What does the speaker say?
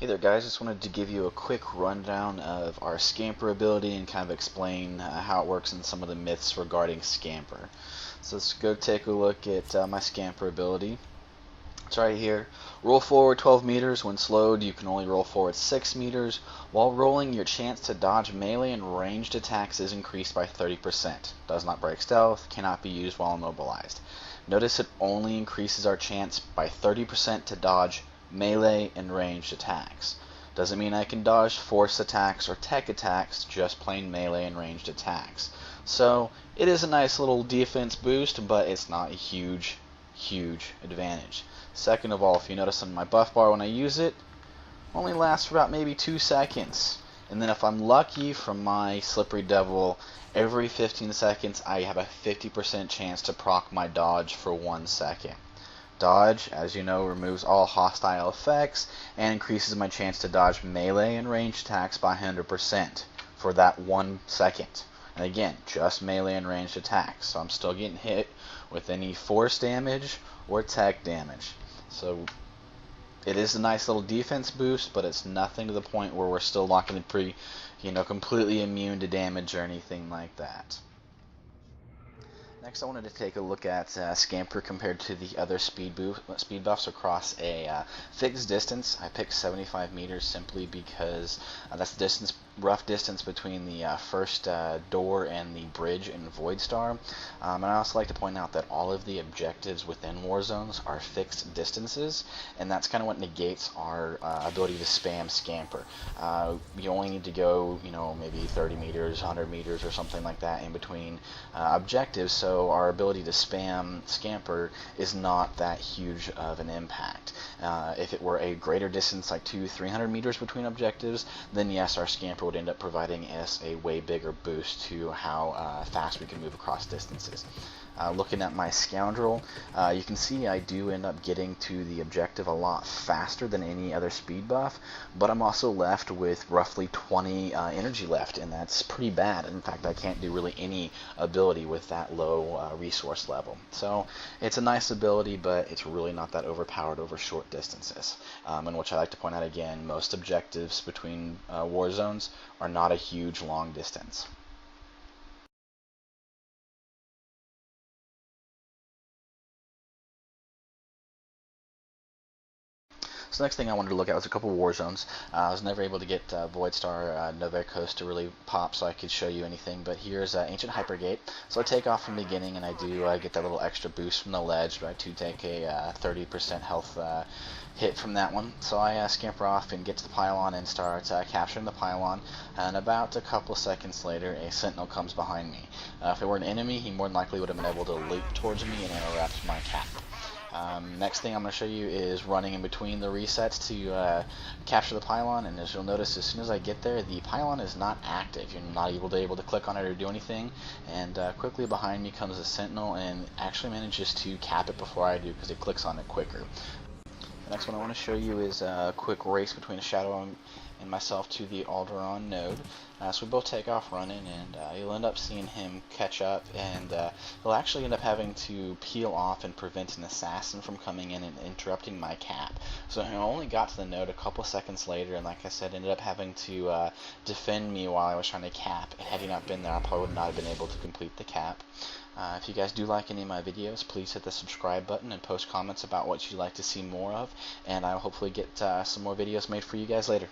Hey there guys, just wanted to give you a quick rundown of our Scamper ability and kind of explain how it works and some of the myths regarding Scamper. So let's go take a look at my Scamper ability. It's right here. Roll forward 12 meters. When slowed, you can only roll forward 6 meters. While rolling, your chance to dodge melee and ranged attacks is increased by 30%. Does not break stealth, cannot be used while immobilized. Notice it only increases our chance by 30% to dodge melee and ranged attacks. Doesn't mean I can dodge force attacks or tech attacks, just plain melee and ranged attacks. So it is a nice little defense boost, but it's not a huge advantage. Second of all, if you notice on my buff bar when I use it, only lasts for about maybe 2 seconds. And then if I'm lucky from my Slippery Devil, every 15 seconds I have a 50% chance to proc my dodge for 1 second. Dodge, as you know, removes all hostile effects and increases my chance to dodge melee and ranged attacks by 100% for that 1 second. And again, just melee and ranged attacks, so I'm still getting hit with any force damage or tech damage. So it is a nice little defense boost, but it's nothing to the point where we're still locking in completely immune to damage or anything like that. Next, I wanted to take a look at Scamper compared to the other speed buffs across a fixed distance. I picked 75 meters simply because that's the rough distance between the first door and the bridge in Voidstar. And I also like to point out that all of the objectives within Warzones are fixed distances, and that's kind of what negates our ability to spam Scamper. You only need to go, maybe 30 meters, 100 meters, or something like that in between objectives. So our ability to spam Scamper is not that huge of an impact. If it were a greater distance, like 200-300 meters between objectives, then yes, our Scamper would end up providing us a way bigger boost to how fast we can move across distances. Looking at my Scoundrel, you can see I do end up getting to the objective a lot faster than any other speed buff, but I'm also left with roughly 20 energy left, and that's pretty bad. In fact, I can't do really any ability with that low resource level. So it's a nice ability, but it's really not that overpowered over short distances. And which I like to point out again, most objectives between war zones are not a huge long distance. So the next thing I wanted to look at was a couple of war zones. I was never able to get Voidstar Nova Coast to really pop so I could show you anything, but here's Ancient Hypergate. So I take off from the beginning, and I do get that little extra boost from the ledge, but I do take a 30% health hit from that one. So I scamper off and get to the pylon and start capturing the pylon, and about a couple seconds later a sentinel comes behind me. If it were an enemy, he more than likely would have been able to leap towards me and interrupt my cap. Next thing I'm going to show you is running in between the resets to capture the pylon, and as you'll notice, as soon as I get there, the pylon is not active. You're not able to click on it or do anything, and quickly behind me comes a sentinel and actually manages to cap it before I do because it clicks on it quicker. The next one I want to show you is a quick race between a Shadow and myself to the Alderaan node. So we both take off running, and you'll end up seeing him catch up, and he'll actually end up having to peel off and prevent an assassin from coming in and interrupting my cap. So I only got to the node a couple seconds later, and like I said, ended up having to defend me while I was trying to cap. And had he not been there, I probably would not have been able to complete the cap. If you guys do like any of my videos, please hit the subscribe button and post comments about what you'd like to see more of, and I'll hopefully get some more videos made for you guys later.